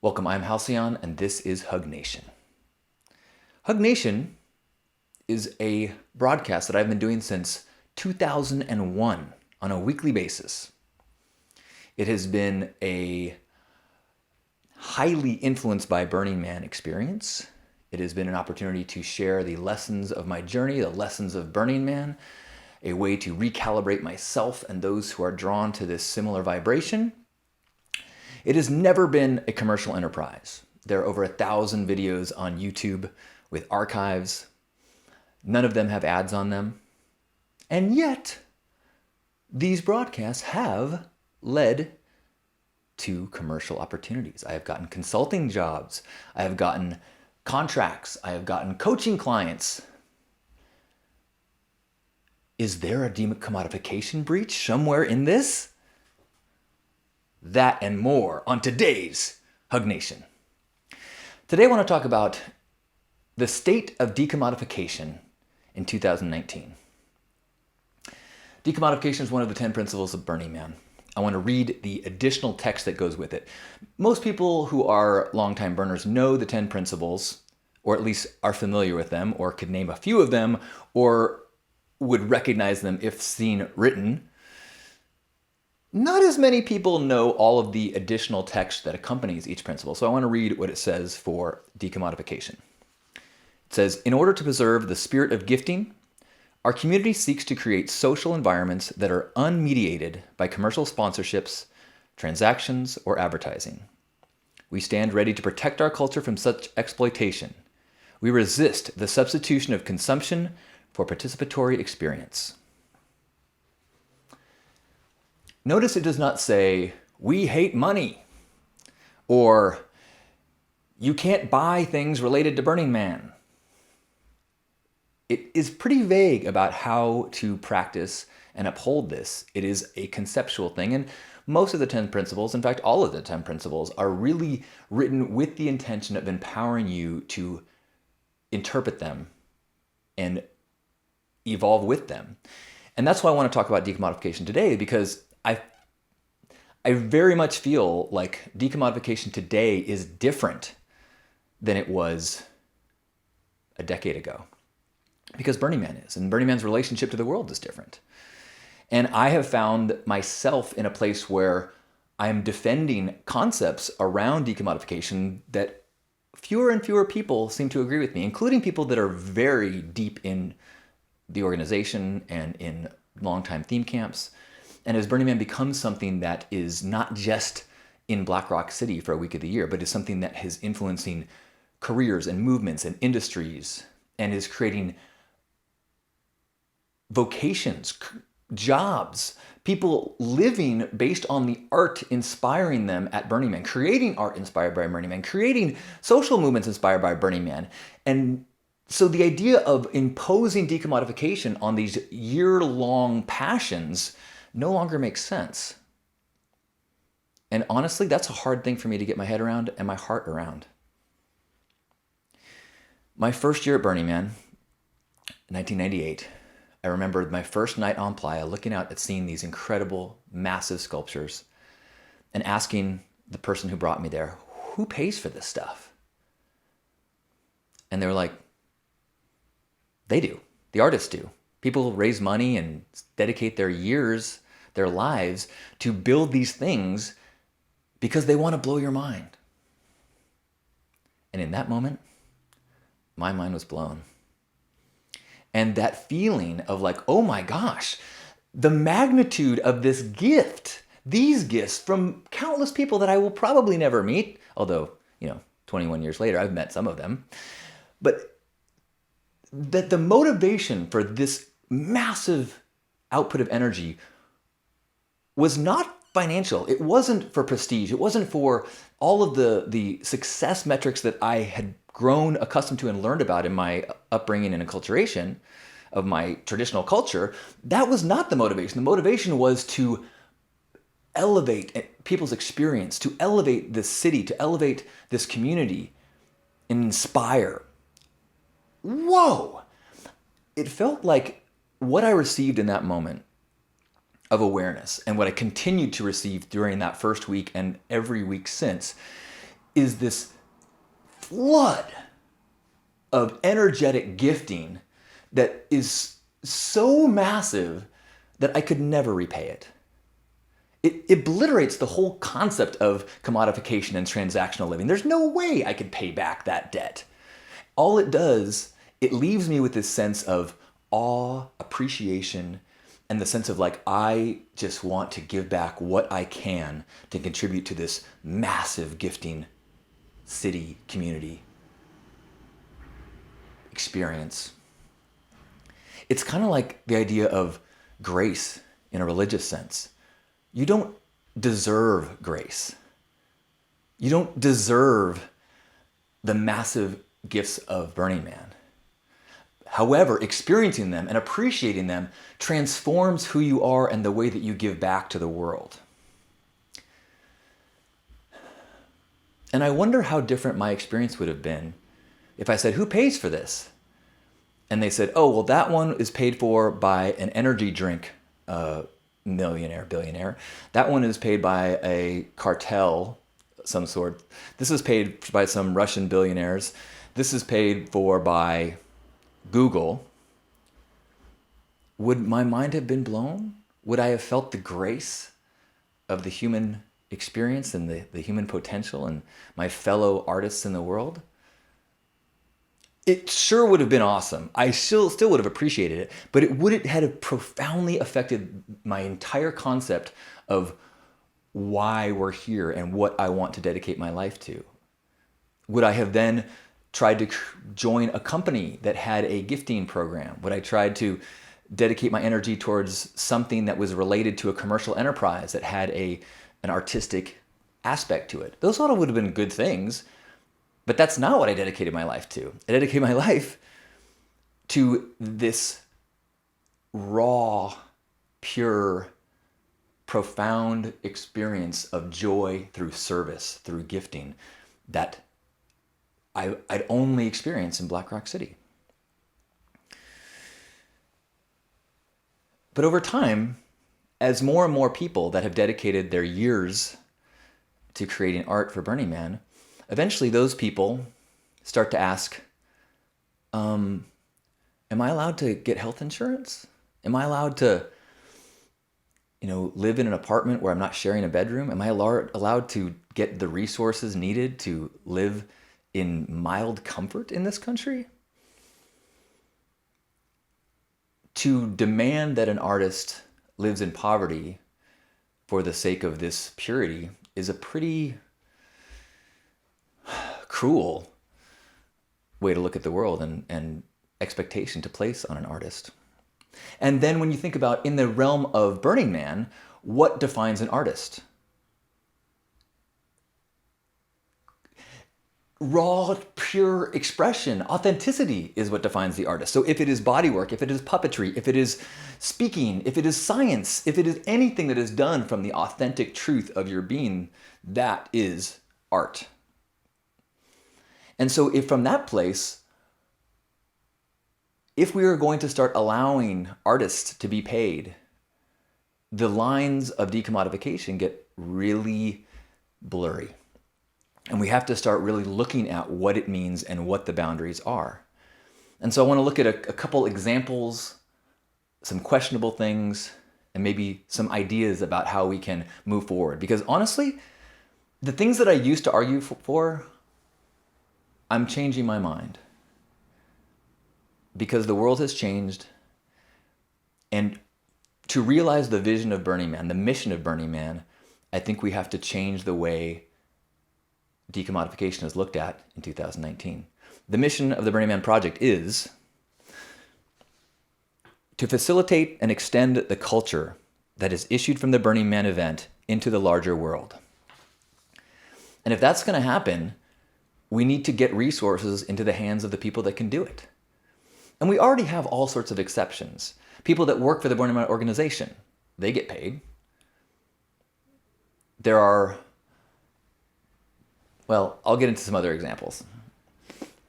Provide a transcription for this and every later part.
Welcome, I'm Halcyon, and this is Hug Nation. Hug Nation is a broadcast that I've been doing since 2001 on a weekly basis. It has been a highly influenced by Burning Man experience. It has been an opportunity to share the lessons of my journey, the lessons of Burning Man, a way to recalibrate myself and those who are drawn to this similar vibration. It has never been a commercial enterprise. There are over 1,000 videos on YouTube with archives. None of them have ads on them. And yet, these broadcasts have led to commercial opportunities. I have gotten consulting jobs. I have gotten contracts. I have gotten coaching clients. Is there a decommodification breach somewhere in this? That and more on today's Hug Nation. Today I want to talk about the state of decommodification in 2019. Decommodification is one of the 10 principles of Burning Man. I want to read the additional text that goes with it. Most people who are longtime burners know the 10 principles, or at least are familiar with them, or could name a few of them, or would recognize them if seen written. Not as many people know all of the additional text that accompanies each principle, so I want to read what it says for decommodification. It says, in order to preserve the spirit of gifting, our community seeks to create social environments that are unmediated by commercial sponsorships, transactions, or advertising. We stand ready to protect our culture from such exploitation. We resist the substitution of consumption for participatory experience. Notice it does not say, we hate money, or you can't buy things related to Burning Man. It is pretty vague about how to practice and uphold this. It is a conceptual thing, and most of the 10 principles, in fact, all of the 10 principles, are really written with the intention of empowering you to interpret them and evolve with them. And that's why I want to talk about decommodification today, because I very much feel like decommodification today is different than it was a decade ago. Because Burning Man is, and Burning Man's relationship to the world is different. And I have found myself in a place where I am defending concepts around decommodification that fewer and fewer people seem to agree with me, including people that are very deep in the organization and in longtime theme camps. And as Burning Man becomes something that is not just in Black Rock City for a week of the year, but is something that is influencing careers and movements and industries and is creating vocations, jobs, people living based on the art inspiring them at Burning Man, creating art inspired by Burning Man, creating social movements inspired by Burning Man. And so the idea of imposing decommodification on these year-long passions no longer makes sense. And honestly, that's a hard thing for me to get my head around and my heart around. My first year at Burning Man, 1998, I remember my first night on Playa looking out at seeing these incredible, massive sculptures and asking the person who brought me there, who pays for this stuff? And they were like, they do. The artists do. People raise money and dedicate their years, their lives to build these things because they want to blow your mind. And in that moment, my mind was blown. And that feeling of like, oh my gosh, the magnitude of this gift, these gifts from countless people that I will probably never meet, although, 21 years later, I've met some of them. But that the motivation for this massive output of energy was not financial. It wasn't for prestige. It wasn't for all of the success metrics that I had grown accustomed to and learned about in my upbringing and acculturation of my traditional culture. That was not the motivation. The motivation was to elevate people's experience, to elevate this city, to elevate this community, and inspire. Whoa! It felt like what I received in that moment of awareness and what I continued to receive during that first week and every week since is this flood of energetic gifting that is so massive that I could never repay it. It obliterates the whole concept of commodification and transactional living. There's no way I could pay back that debt. All it does, it leaves me with this sense of awe, appreciation, and the sense of like, I just want to give back what I can to contribute to this massive gifting city, community experience. It's kind of like the idea of grace in a religious sense. You don't deserve grace. You don't deserve the massive gifts of Burning Man. However, experiencing them and appreciating them transforms who you are and the way that you give back to the world. And I wonder how different my experience would have been if I said, who pays for this? And they said, oh, well, that one is paid for by an energy drink millionaire, billionaire. That one is paid by a cartel, some sort. This is paid by some Russian billionaires. This is paid for by Google. Would my mind have been blown? Would I have felt the grace of the human experience and the human potential and my fellow artists in the world? It sure would have been awesome. I still would have appreciated it, but it would have profoundly affected my entire concept of why we're here and what I want to dedicate my life to. Would I have then tried to join a company that had a gifting program? Would I tried to dedicate my energy towards something that was related to a commercial enterprise that had an artistic aspect to it? Those all would have been good things. But that's not what I dedicated my life to. I dedicated my life to this raw, pure, profound experience of joy through service, through gifting, that I'd only experienced in Black Rock City. But over time, as more and more people that have dedicated their years to creating art for Burning Man, eventually those people start to ask, am I allowed to get health insurance? Am I allowed to, live in an apartment where I'm not sharing a bedroom? Am I allowed to get the resources needed to live in mild comfort in this country? To demand that an artist lives in poverty for the sake of this purity is a pretty cruel way to look at the world and expectation to place on an artist. And then when you think about in the realm of Burning Man, what defines an artist? Raw, pure expression, authenticity is what defines the artist. So if it is bodywork, if it is puppetry, if it is speaking, if it is science, if it is anything that is done from the authentic truth of your being, that is art. And so if from that place, if we are going to start allowing artists to be paid, the lines of decommodification get really blurry. And we have to start really looking at what it means and what the boundaries are. And so I want to look at a couple examples, some questionable things, and maybe some ideas about how we can move forward. Because honestly, the things that I used to argue for, I'm changing my mind. Because the world has changed. And to realize the vision of Burning Man, the mission of Burning Man, I think we have to change the way decommodification is looked at in 2019. The mission of the Burning Man Project is to facilitate and extend the culture that is issued from the Burning Man event into the larger world. And if that's going to happen, we need to get resources into the hands of the people that can do it. And we already have all sorts of exceptions. People that work for the Burning Man organization, they get paid. There are, well, I'll get into some other examples.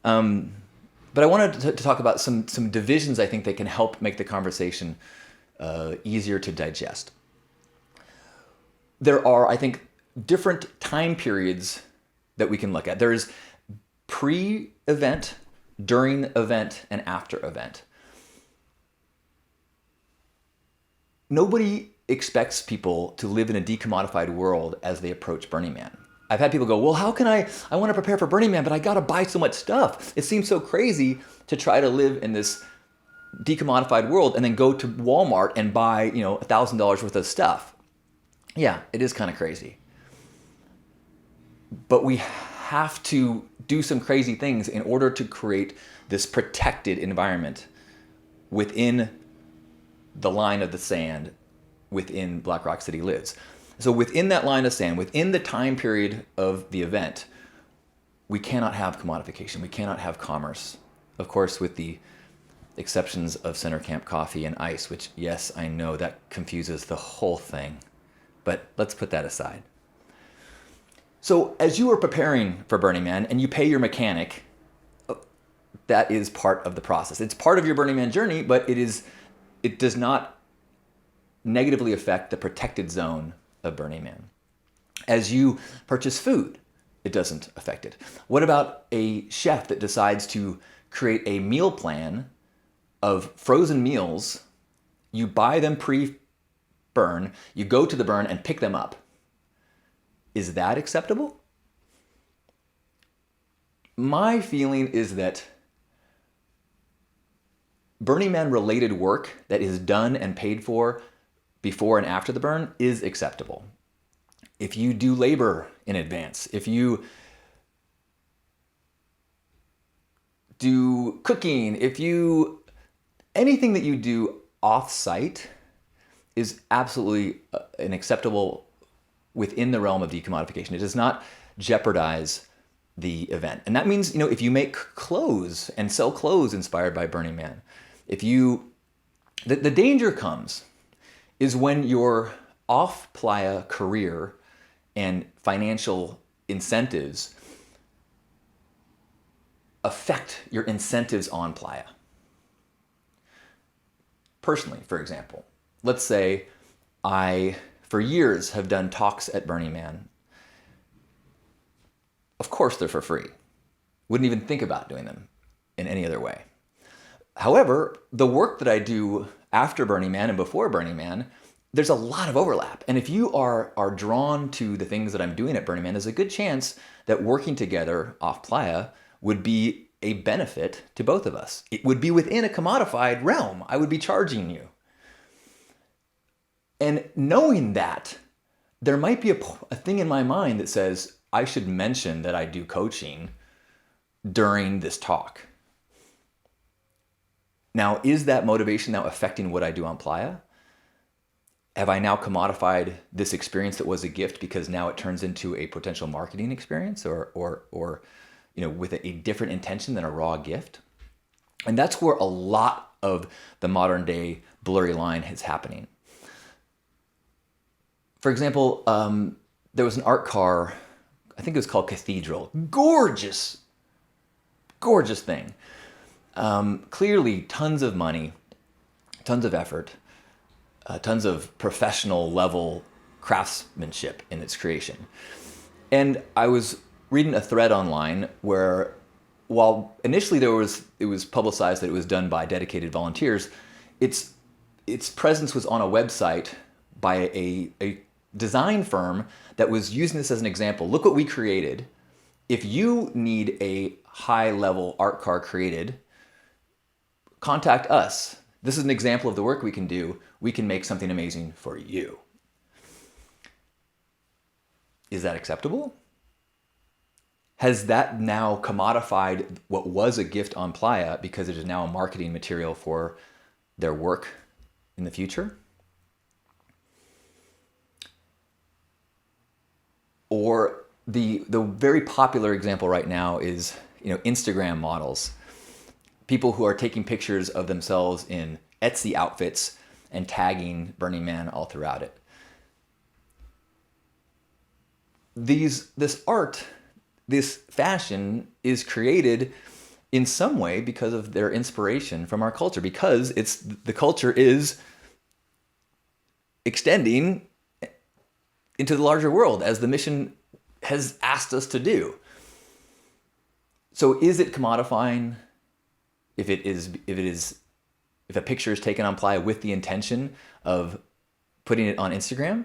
But I wanted to talk about some divisions I think that can help make the conversation easier to digest. There are, I think, different time periods that we can look at. There's pre-event, during event, and after event. Nobody expects people to live in a decommodified world as they approach Burning Man. I've had people go, well, how can I want to prepare for Burning Man, but I got to buy so much stuff. It seems so crazy to try to live in this decommodified world and then go to Walmart and buy, $1,000 worth of stuff. Yeah, it is kind of crazy. But we have to do some crazy things in order to create this protected environment within the line of the sand within Black Rock City lives. So within that line of sand, within the time period of the event, we cannot have commodification. We cannot have commerce. Of course, with the exceptions of Center Camp Coffee and ice, which, yes, I know that confuses the whole thing. But let's put that aside. So as you are preparing for Burning Man and you pay your mechanic, that is part of the process. It's part of your Burning Man journey, but it does not negatively affect the protected zone of Burning Man. As you purchase food, it doesn't affect it. What about a chef that decides to create a meal plan of frozen meals? You buy them pre-burn, you go to the burn and pick them up. Is that acceptable? My feeling is that Burning Man related work that is done and paid for before and after the burn is acceptable. If you do labor in advance, if you do cooking, anything that you do off-site is absolutely an acceptable within the realm of decommodification. It does not jeopardize the event. And that means, if you make clothes and sell clothes inspired by Burning Man, the danger comes is when your off-playa career and financial incentives affect your incentives on playa. Personally, for example, let's say I, for years, have done talks at Burning Man. Of course they're for free. Wouldn't even think about doing them in any other way. However, the work that I do after Burning Man and before Burning Man, there's a lot of overlap. And if you are drawn to the things that I'm doing at Burning Man, there's a good chance that working together off playa would be a benefit to both of us. It would be within a commodified realm. I would be charging you. And knowing that, there might be a thing in my mind that says, I should mention that I do coaching during this talk. Now, is that motivation now affecting what I do on playa? Have I now commodified this experience that was a gift because now it turns into a potential marketing experience or with a different intention than a raw gift? And that's where a lot of the modern day blurry line is happening. For example, there was an art car, I think it was called Cathedral. Gorgeous thing. Clearly tons of money, tons of effort, tons of professional level craftsmanship in its creation. And I was reading a thread online where, while initially it was publicized that it was done by dedicated volunteers, its presence was on a website by a design firm that was using this as an example. Look what we created. If you need a high-level art car created, contact us. This is an example of the work we can do. We can make something amazing for you. Is that acceptable? Has that now commodified what was a gift on playa because it is now a marketing material for their work in the future? Or the very popular example right now is Instagram models. People who are taking pictures of themselves in Etsy outfits and tagging Burning Man all throughout it. This art, this fashion is created in some way because of their inspiration from our culture, because the culture is extending into the larger world as the mission has asked us to do. So is it commodifying if if a picture is taken on Playa with the intention of putting it on Instagram?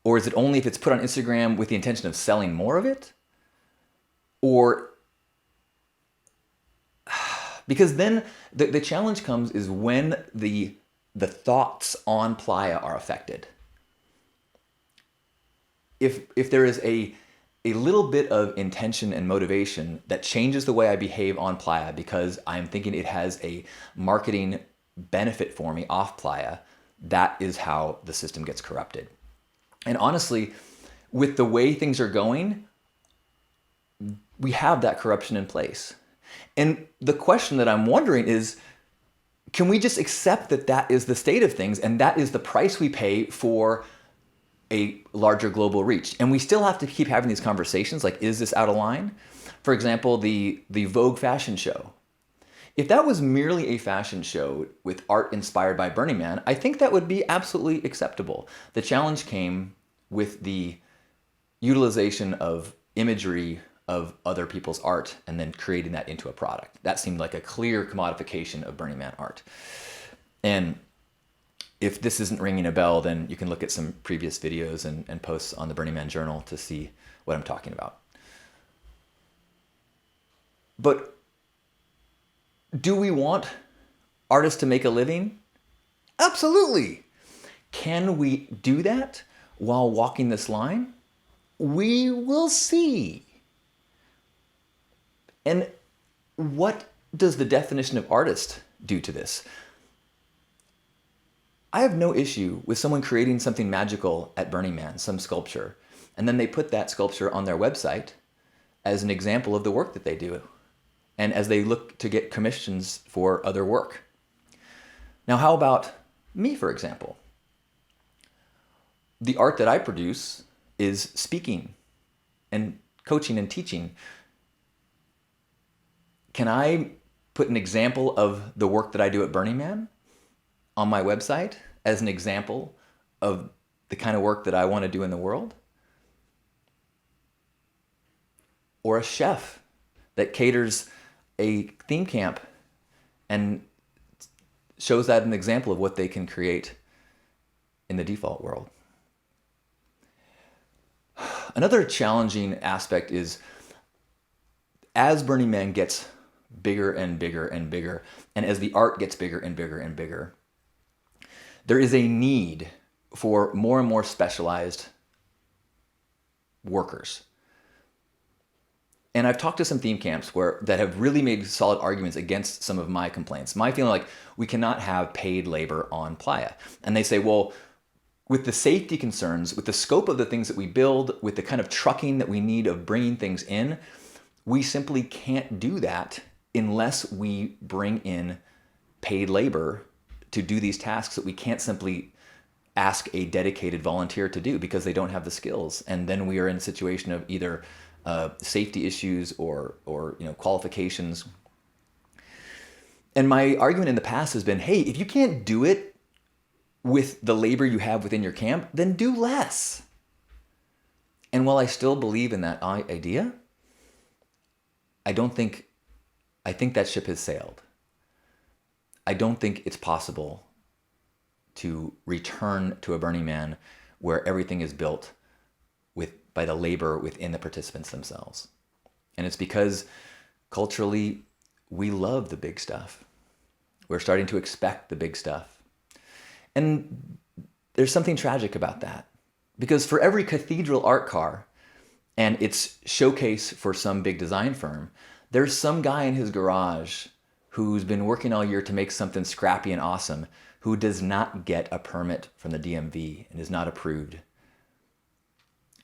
Or is it only if it's put on Instagram with the intention of selling more of it? Or because then the challenge comes is when the thoughts on Playa are affected. If there is a little bit of intention and motivation that changes the way I behave on Playa because I'm thinking it has a marketing benefit for me off Playa, that is how the system gets corrupted. And honestly, with the way things are going, we have that corruption in place. And the question that I'm wondering is, can we just accept that that is the state of things and that is the price we pay for a larger global reach? And we still have to keep having these conversations like, is this out of line? For example, the Vogue fashion show. If that was merely a fashion show with art inspired by Burning Man, I think that would be absolutely acceptable. The challenge came with the utilization of imagery of other people's art and then creating that into a product. That seemed like a clear commodification of Burning Man art. And if this isn't ringing a bell, then you can look at some previous videos and posts on the Burning Man Journal to see what I'm talking about. But do we want artists to make a living? Absolutely. Can we do that while walking this line? We will see. And what does the definition of artist do to this? I have no issue with someone creating something magical at Burning Man, some sculpture, and then they put that sculpture on their website as an example of the work that they do, and as they look to get commissions for other work. Now, how about me, for example? The art that I produce is speaking and coaching and teaching. Can I put an example of the work that I do at Burning Man on my website as an example of the kind of work that I want to do in the world? Or a chef that caters a theme camp and shows that an example of what they can create in the default world. Another challenging aspect is as Burning Man gets bigger and bigger and bigger, and as the art gets bigger and bigger and bigger, there is a need for more and more specialized workers. And I've talked to some theme camps that have really made solid arguments against some of my complaints. My feeling like we cannot have paid labor on Playa. And they say, well, with the safety concerns, with the scope of the things that we build, with the kind of trucking that we need of bringing things in, we simply can't do that unless we bring in paid labor to do these tasks that we can't simply ask a dedicated volunteer to do because they don't have the skills. And then we are in a situation of either safety issues or qualifications. And my argument in the past has been, hey, if you can't do it with the labor you have within your camp, then do less. And while I still believe in that idea, I think that ship has sailed. I don't think it's possible to return to a Burning Man where everything is built by the labor within the participants themselves. And it's because culturally, we love the big stuff. We're starting to expect the big stuff. And there's something tragic about that. Because for every cathedral art car and its showcase for some big design firm, there's some guy in his garage who's been working all year to make something scrappy and awesome who does not get a permit from the DMV and is not approved.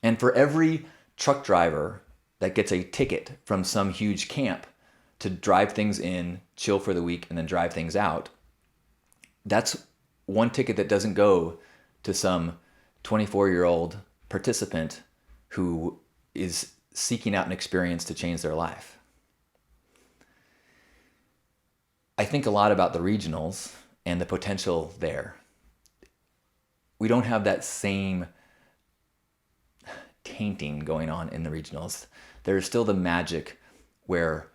And for every truck driver that gets a ticket from some huge camp to drive things in, chill for the week, and then drive things out, that's one ticket that doesn't go to some 24-year-old participant who is seeking out an experience to change their life. I think a lot about the regionals and the potential there. We don't have that same tainting going on in the regionals. There's still the magic where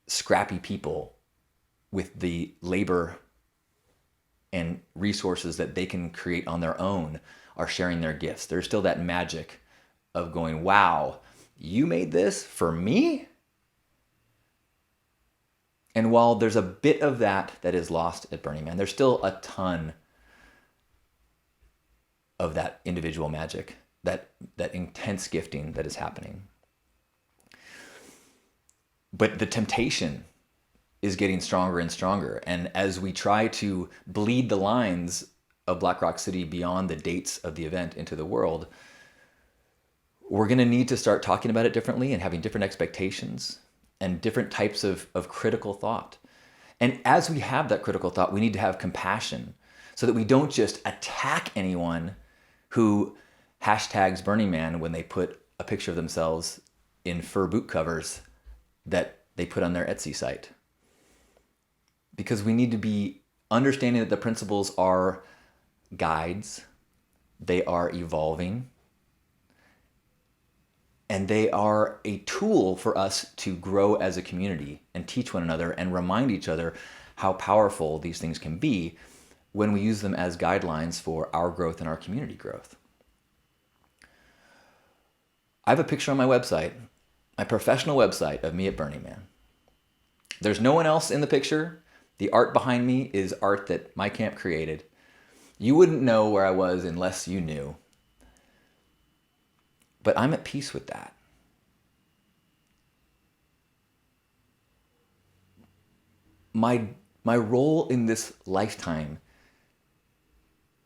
scrappy people with the labor and resources that they can create on their own are sharing their gifts. There's still that magic of going, wow, you made this for me? And while there's a bit of that is lost at Burning Man, there's still a ton of that individual magic, that intense gifting that is happening. But the temptation is getting stronger and stronger. And as we try to bleed the lines of Black Rock City beyond the dates of the event into the world, we're going to need to start talking about it differently and having different expectations and different types of critical thought. And as we have that critical thought, we need to have compassion so that we don't just attack anyone who hashtags Burning Man when they put a picture of themselves in fur boot covers that they put on their Etsy site. Because we need to be understanding that the principles are guides, they are evolving, and they are a tool for us to grow as a community and teach one another and remind each other how powerful these things can be when we use them as guidelines for our growth and our community growth. I have a picture on my website, my professional website, of me at Burning Man. There's no one else in the picture. The art behind me is art that my camp created. You wouldn't know where I was unless you knew. But I'm at peace with that. My role in this lifetime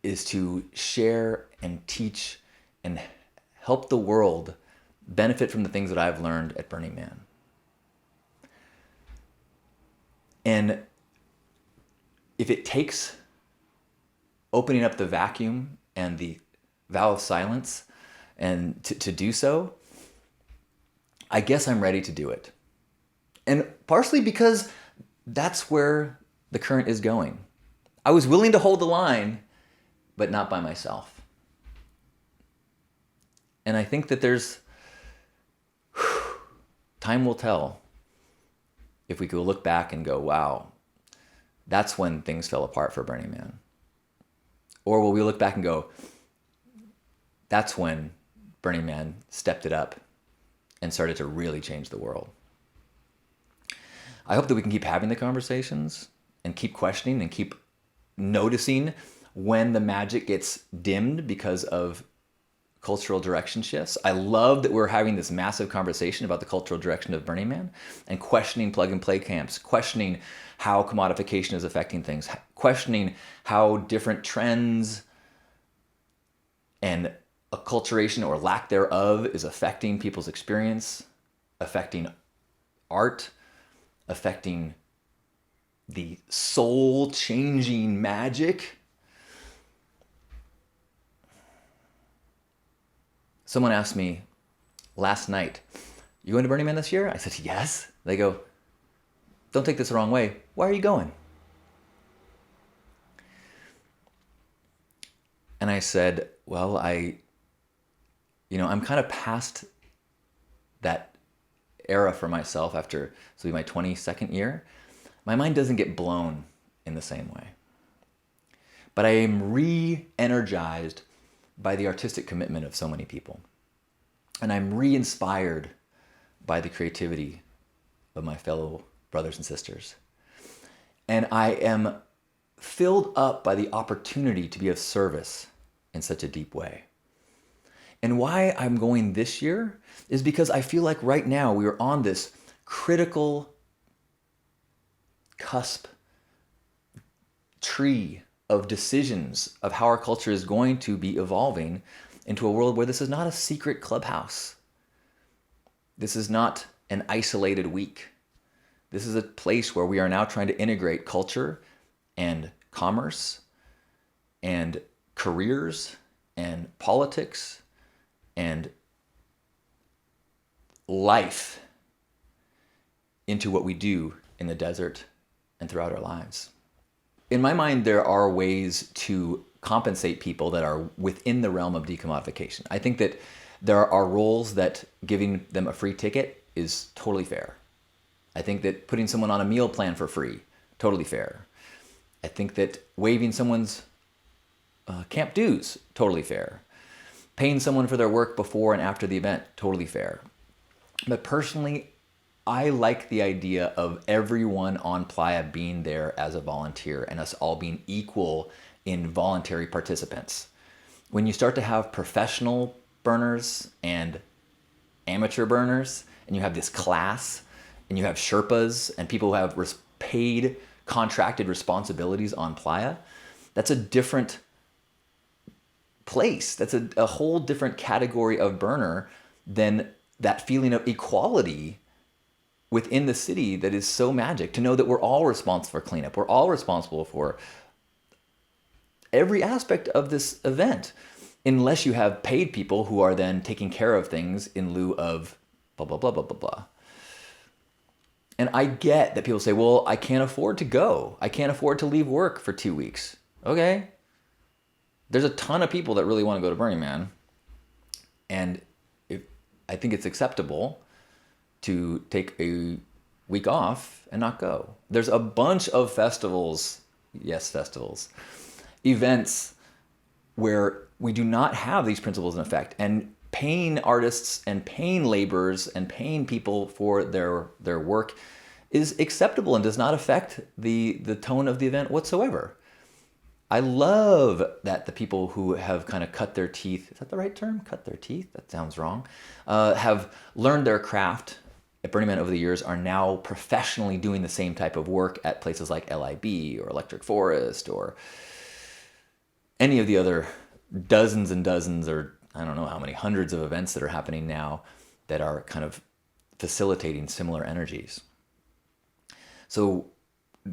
is to share and teach and help the world benefit from the things that I've learned at Burning Man. And if it takes opening up the vacuum and the vow of silence and to do so, I guess I'm ready to do it. And partially because that's where the current is going. I was willing to hold the line, but not by myself. And I think that time will tell if we could look back and go, wow, that's when things fell apart for Burning Man. Or will we look back and go, that's when Burning Man stepped it up and started to really change the world. I hope that we can keep having the conversations and keep questioning and keep noticing when the magic gets dimmed because of cultural direction shifts. I love that we're having this massive conversation about the cultural direction of Burning Man and questioning plug and play camps, questioning how commodification is affecting things, questioning how different trends and acculturation or lack thereof is affecting people's experience, affecting art, affecting the soul-changing magic. Someone asked me last night, you going to Burning Man this year? I said, yes. They go, don't take this the wrong way. Why are you going? And I said, well, I'm kind of past that era for myself after, this will be my 22nd year. My mind doesn't get blown in the same way. But I am re-energized by the artistic commitment of so many people. And I'm re-inspired by the creativity of my fellow brothers and sisters. And I am filled up by the opportunity to be of service in such a deep way. And why I'm going this year is because I feel like right now we are on this critical cusp tree of decisions of how our culture is going to be evolving into a world where this is not a secret clubhouse. This is not an isolated week. This is a place where we are now trying to integrate culture and commerce and careers and politics and life into what we do in the desert and throughout our lives. In my mind, there are ways to compensate people that are within the realm of decommodification. I think that there are roles that giving them a free ticket is totally fair. I think that putting someone on a meal plan for free, totally fair. I think that waiving someone's camp dues, totally fair. Paying someone for their work before and after the event, totally fair. But personally, I like the idea of everyone on Playa being there as a volunteer and us all being equal in voluntary participants. When you start to have professional burners and amateur burners, and you have this class, and you have Sherpas and people who have paid contracted responsibilities on Playa, that's a different place. That's a whole different category of burner than that feeling of equality within the city that is so magic. To know that we're all responsible for cleanup. We're all responsible for every aspect of this event, unless you have paid people who are then taking care of things in lieu of blah, blah, blah, blah, blah, blah. And I get that people say, well, I can't afford to go. I can't afford to leave work for 2 weeks. Okay. There's a ton of people that really want to go to Burning Man. And I think it's acceptable to take a week off and not go. There's a bunch of festivals, events where we do not have these principles in effect. And paying artists and paying laborers and paying people for their work is acceptable and does not affect the tone of the event whatsoever. I love that the people who have kind of cut their teeth, is that the right term? Cut their teeth? That sounds wrong. Have learned their craft at Burning Man over the years are now professionally doing the same type of work at places like LIB or Electric Forest or any of the other dozens and dozens, or I don't know how many hundreds of events that are happening now that are kind of facilitating similar energies. So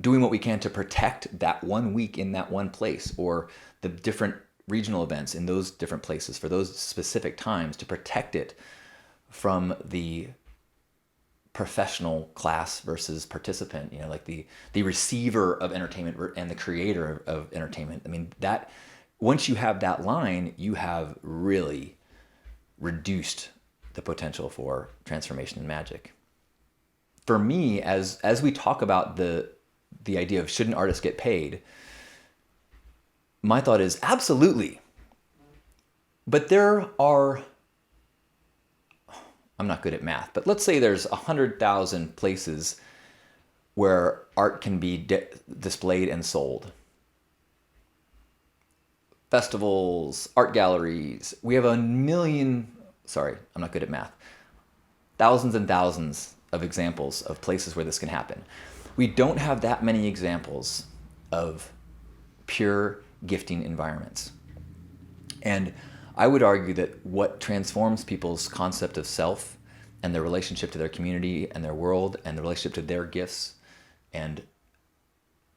doing what we can to protect that 1 week in that one place, or the different regional events in those different places for those specific times, to protect it from the professional class versus participant, like the receiver of entertainment and the creator of entertainment. I mean, that once you have that line, you have really reduced the potential for transformation and magic. For me, as we talk about the idea of shouldn't artists get paid, my thought is absolutely. But there are, I'm not good at math, but let's say there's 100,000 places where art can be displayed and sold. Festivals, art galleries. We have I'm not good at math. Thousands and thousands of examples of places where this can happen. We don't have that many examples of pure gifting environments. And I would argue that what transforms people's concept of self and their relationship to their community and their world and the relationship to their gifts and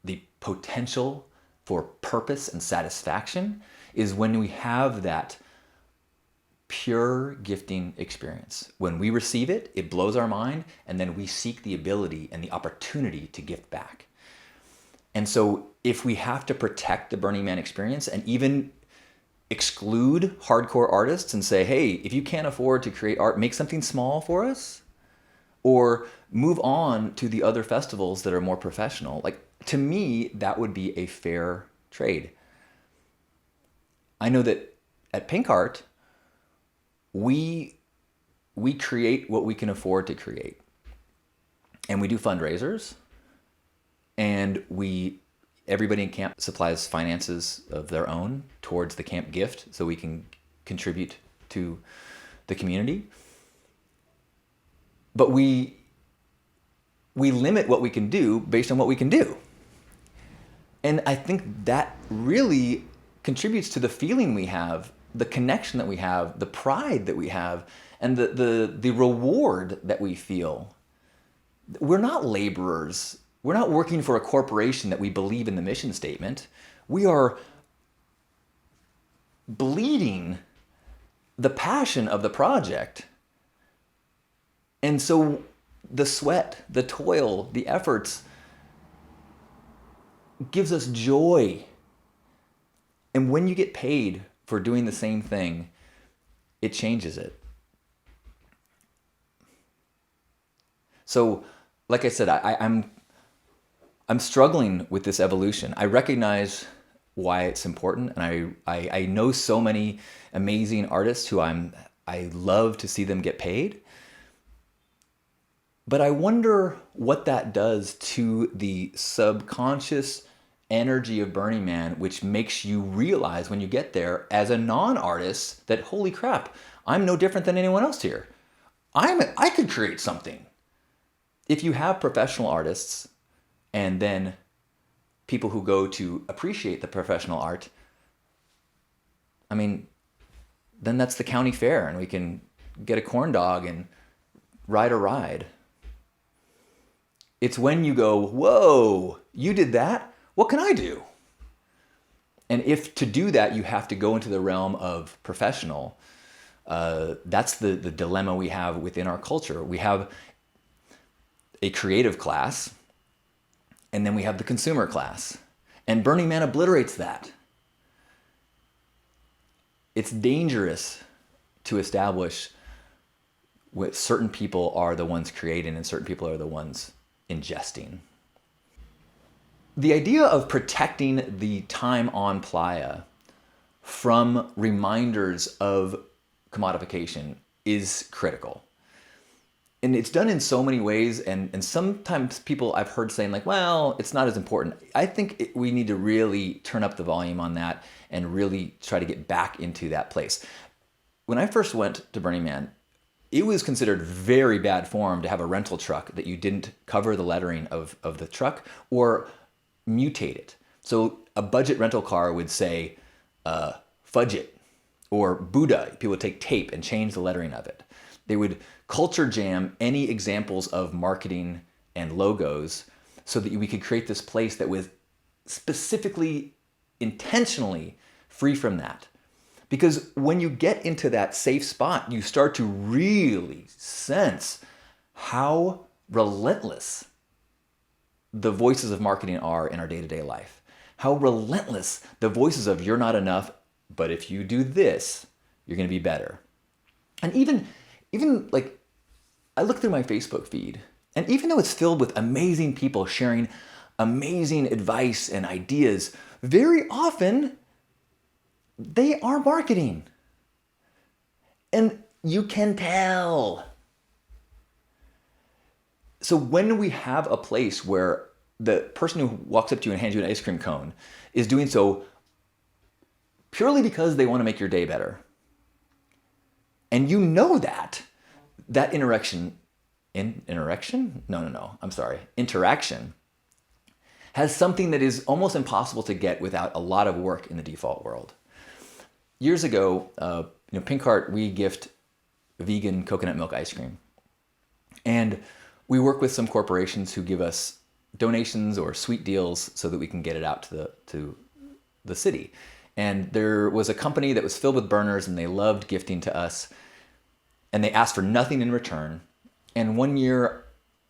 the potential for purpose and satisfaction is when we have that pure gifting experience. When we receive it, it blows our mind, and then we seek the ability and the opportunity to gift back. And so if we have to protect the Burning Man experience and even exclude hardcore artists and say, hey, if you can't afford to create art, make something small for us, or move on to the other festivals that are more professional, to me, that would be a fair trade. I know that at Pink Art, we create what we can afford to create. And we do fundraisers, and everybody in camp supplies finances of their own towards the camp gift so we can contribute to the community. But we limit what we can do based on what we can do. And I think that really contributes to the feeling we have, the connection that we have, the pride that we have, and the reward that we feel. We're not laborers. We're not working for a corporation that we believe in the mission statement. We are bleeding the passion of the project. And so the sweat, the toil, the efforts gives us joy. And when you get paid for doing the same thing, it changes it. So like I said, I'm struggling with this evolution. I recognize why it's important, and I know so many amazing artists who I love to see them get paid. But I wonder what that does to the subconscious energy of Burning Man, which makes you realize when you get there as a non-artist that, holy crap, I'm no different than anyone else here. I could create something. If you have professional artists and then people who go to appreciate the professional art, I mean, then that's the county fair and we can get a corn dog and ride a ride. It's when you go, whoa, you did that? What can I do? And if to do that, you have to go into the realm of professional, that's the dilemma we have within our culture. We have a creative class, and then we have the consumer class. And Burning Man obliterates that. It's dangerous to establish what certain people are the ones creating and certain people are the ones ingesting. The idea of protecting the time on playa from reminders of commodification is critical. And it's done in so many ways, and sometimes people I've heard saying like, well, it's not as important. I think we need to really turn up the volume on that and really try to get back into that place. When I first went to Burning Man, it was considered very bad form to have a rental truck that you didn't cover the lettering of the truck or mutate it. So a budget rental car would say Fudget or Buddha. People would take tape and change the lettering of it. They would culture jam any examples of marketing and logos so that we could create this place that was specifically, intentionally free from that. Because when you get into that safe spot, you start to really sense how relentless the voices of marketing are in our day-to-day life. How relentless the voices of you're not enough, but if you do this, you're going to be better. And even like, I look through my Facebook feed, and even though it's filled with amazing people sharing amazing advice and ideas, very often they are marketing. And you can tell. So when we have a place where the person who walks up to you and hands you an ice cream cone is doing so purely because they want to make your day better, and you know that interaction has something that is almost impossible to get without a lot of work in the default world. Years ago, Pink Heart, we gift vegan coconut milk ice cream. And we work with some corporations who give us donations or sweet deals so that we can get it out to the city. And there was a company that was filled with burners and they loved gifting to us. And they asked for nothing in return. And one year,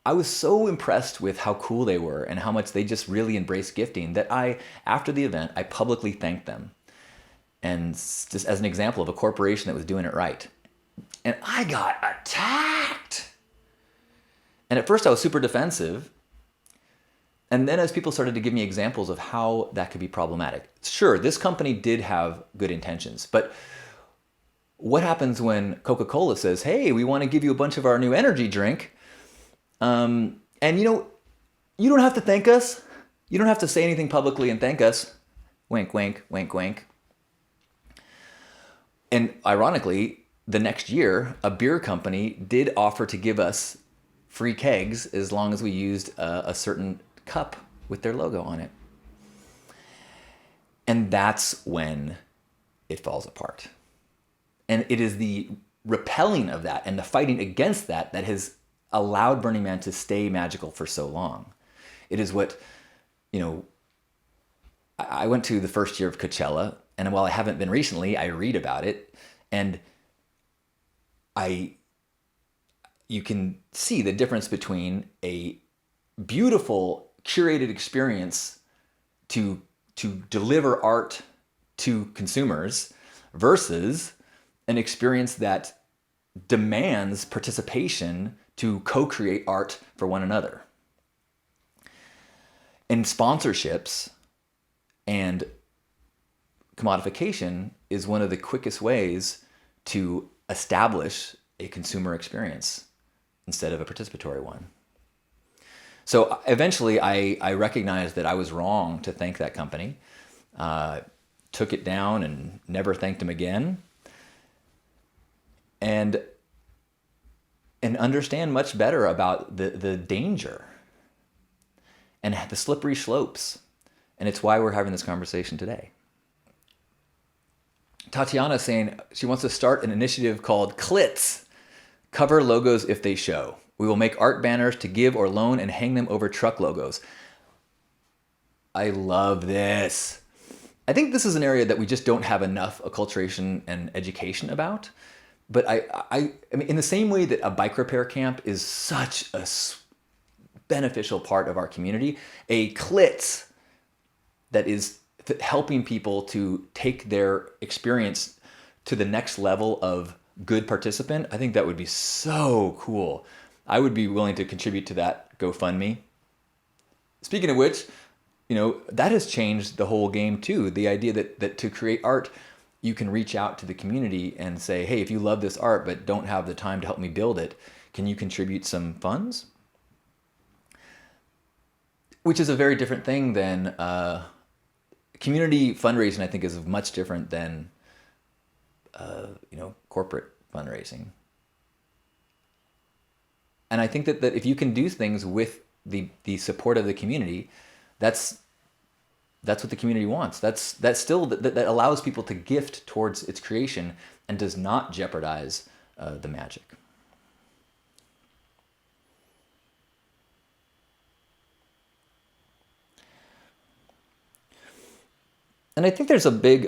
I was so impressed with how cool they were and how much they just really embraced gifting that after the event, I publicly thanked them. And just as an example of a corporation that was doing it right. And I got attacked. And at first I was super defensive. And then as people started to give me examples of how that could be problematic. Sure, this company did have good intentions, but what happens when Coca-Cola says, hey, we want to give you a bunch of our new energy drink. And you don't have to thank us. You don't have to say anything publicly and thank us. Wink, wink, wink, wink. And ironically, the next year, a beer company did offer to give us free kegs as long as we used a certain cup with their logo on it. And that's when it falls apart. And it is the repelling of that and the fighting against that that has allowed Burning Man to stay magical for so long. It is what, I went to the first year of Coachella, and while I haven't been recently, I read about it, and you can see the difference between a beautiful curated experience to deliver art to consumers versus an experience that demands participation to co-create art for one another. And sponsorships and commodification is one of the quickest ways to establish a consumer experience instead of a participatory one. So eventually I recognized that I was wrong to thank that company, took it down and never thanked them again, and understand much better about the danger and the slippery slopes. And it's why we're having this conversation today. Tatiana is saying she wants to start an initiative called CLITS, Cover Logos If They Show. We will make art banners to give or loan and hang them over truck logos. I love this. I think this is an area that we just don't have enough acculturation and education about. But I mean, in the same way that a bike repair camp is such a beneficial part of our community, a CLITS that is helping people to take their experience to the next level of good participant, I think that would be so cool. I would be willing to contribute to that GoFundMe. Speaking of which, that has changed the whole game too. The idea that to create art, you can reach out to the community and say, hey, if you love this art but don't have the time to help me build it, can you contribute some funds? Which is a very different thing than community fundraising. I think is much different than corporate fundraising. And I think that if you can do things with the support of the community, that's what the community wants. That allows people to gift towards its creation and does not jeopardize the magic. And I think there's a big,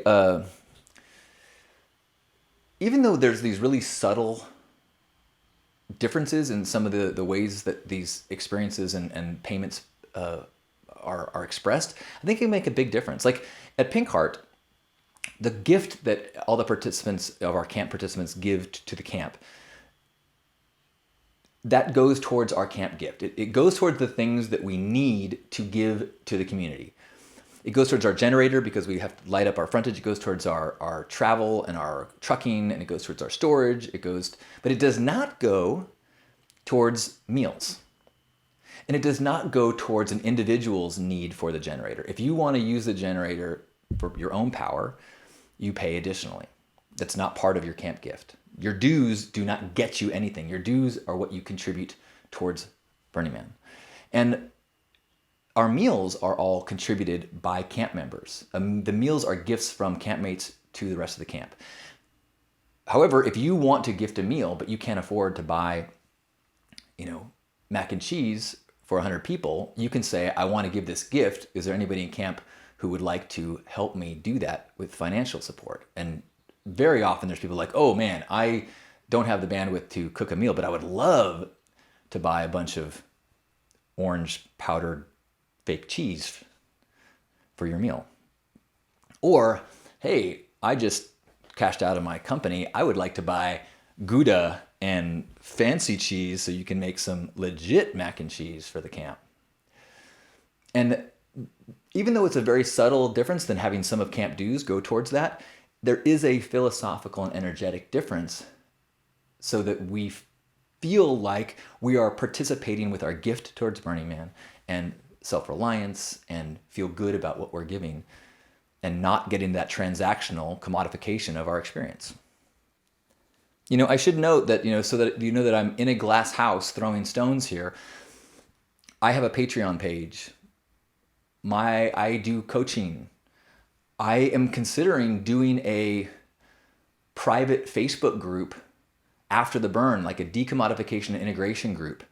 even though there's these really subtle differences in some of the ways that these experiences and payments are expressed, I think it can make a big difference. Like at Pink Heart, the gift that all the participants of our camp participants give to the camp, that goes towards our camp gift. It goes towards the things that we need to give to the community. It goes towards our generator because we have to light up our frontage. It goes towards our travel and our trucking, and it goes towards our storage. But it does not go towards meals. And it does not go towards an individual's need for the generator. If you want to use the generator for your own power, you pay additionally. That's not part of your camp gift. Your dues do not get you anything. Your dues are what you contribute towards Burning Man. And our meals are all contributed by camp members. The meals are gifts from campmates to the rest of the camp. However, if you want to gift a meal, but you can't afford to buy, mac and cheese for 100 people, you can say, I want to give this gift. Is there anybody in camp who would like to help me do that with financial support? And very often there's people like, oh man, I don't have the bandwidth to cook a meal, but I would love to buy a bunch of orange powdered fake cheese for your meal. Or, hey, I just cashed out of my company. I would like to buy Gouda and fancy cheese so you can make some legit mac and cheese for the camp. And even though it's a very subtle difference than having some of camp dues go towards that, there is a philosophical and energetic difference so that we feel like we are participating with our gift towards Burning Man and self-reliance and feel good about what we're giving and not getting that transactional commodification of our experience. I should note that, so that you know that I'm in a glass house throwing stones here, I have a Patreon page. I do coaching. I am considering doing a private Facebook group after the burn, like a decommodification and integration group,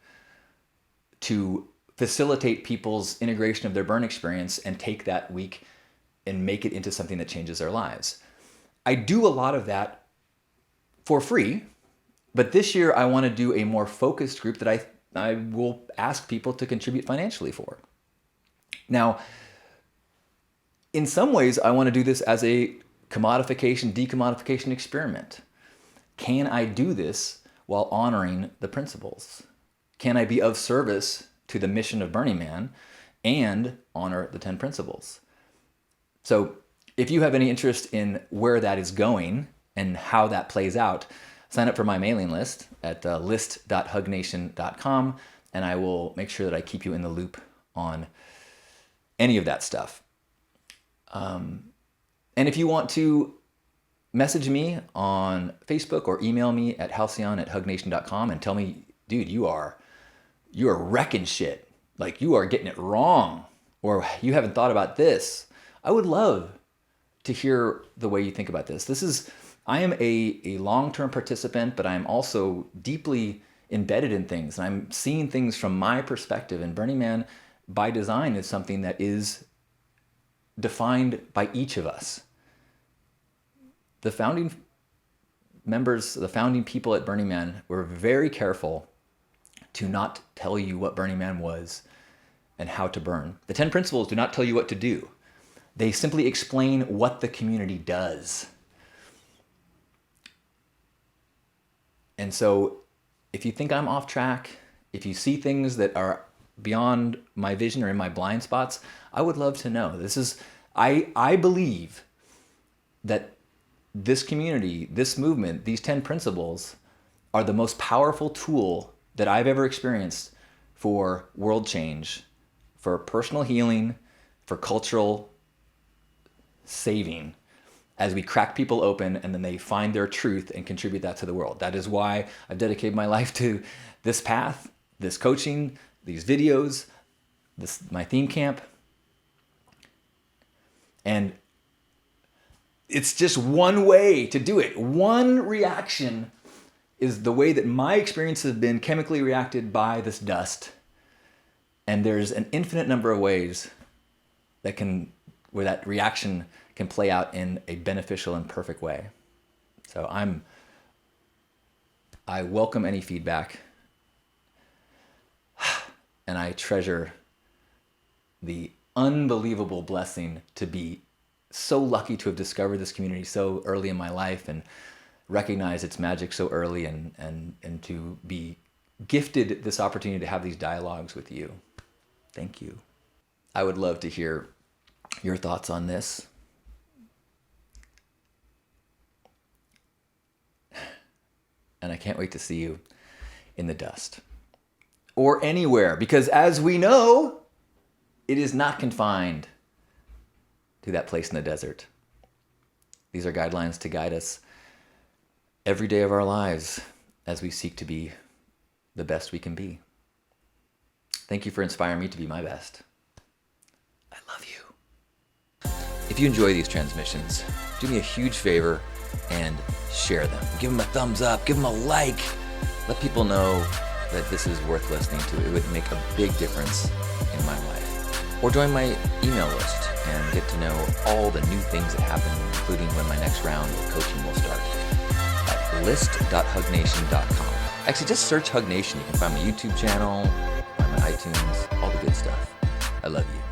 to facilitate people's integration of their burn experience and take that week and make it into something that changes their lives. I do a lot of that for free, but this year I want to do a more focused group that I will ask people to contribute financially for. Now, in some ways, I want to do this as a commodification, decommodification experiment. Can I do this while honoring the principles? Can I be of service to the mission of Burning Man and honor the 10 principles. So if you have any interest in where that is going and how that plays out, sign up for my mailing list at list.hugnation.com, and I will make sure that I keep you in the loop on any of that stuff. And if you want to message me on Facebook or email me at halcyon@hugnation.com and tell me, dude, you are wrecking shit. Like, you are getting it wrong, or you haven't thought about this. I would love to hear the way you think about this. I am a long-term participant, but I'm also deeply embedded in things, and I'm seeing things from my perspective. And Burning Man, by design, is something that is defined by each of us. The founding members, the founding people at Burning Man were very careful to not tell you what Burning Man was and how to burn. The 10 principles do not tell you what to do. They simply explain what the community does. And so if you think I'm off track, if you see things that are beyond my vision or in my blind spots, I would love to know. I believe that this community, this movement, these 10 principles are the most powerful tool that I've ever experienced for world change, for personal healing, for cultural saving, as we crack people open and then they find their truth and contribute that to the world. That is why I've dedicated my life to this path, this coaching, these videos, my theme camp. And it's just one way to do it. One reaction is the way that my experience has been chemically reacted by this dust. And there's an infinite number of ways where that reaction can play out in a beneficial and perfect way. So I welcome any feedback, and I treasure the unbelievable blessing to be so lucky to have discovered this community so early in my life and recognize its magic so early, and to be gifted this opportunity to have these dialogues with you. Thank you. I would love to hear your thoughts on this. And I can't wait to see you in the dust or anywhere, because as we know, it is not confined to that place in the desert. These are guidelines to guide us every day of our lives as we seek to be the best we can be. Thank you for inspiring me to be my best. I love you. If you enjoy these transmissions, do me a huge favor and share them. Give them a thumbs up, give them a like. Let people know that this is worth listening to. It would make a big difference in my life. Or join my email list and get to know all the new things that happen, including when my next round of coaching will start at list.hugnation.com. Actually, just search Hug Nation. You can find my YouTube channel, find my iTunes, all the good stuff. I love you.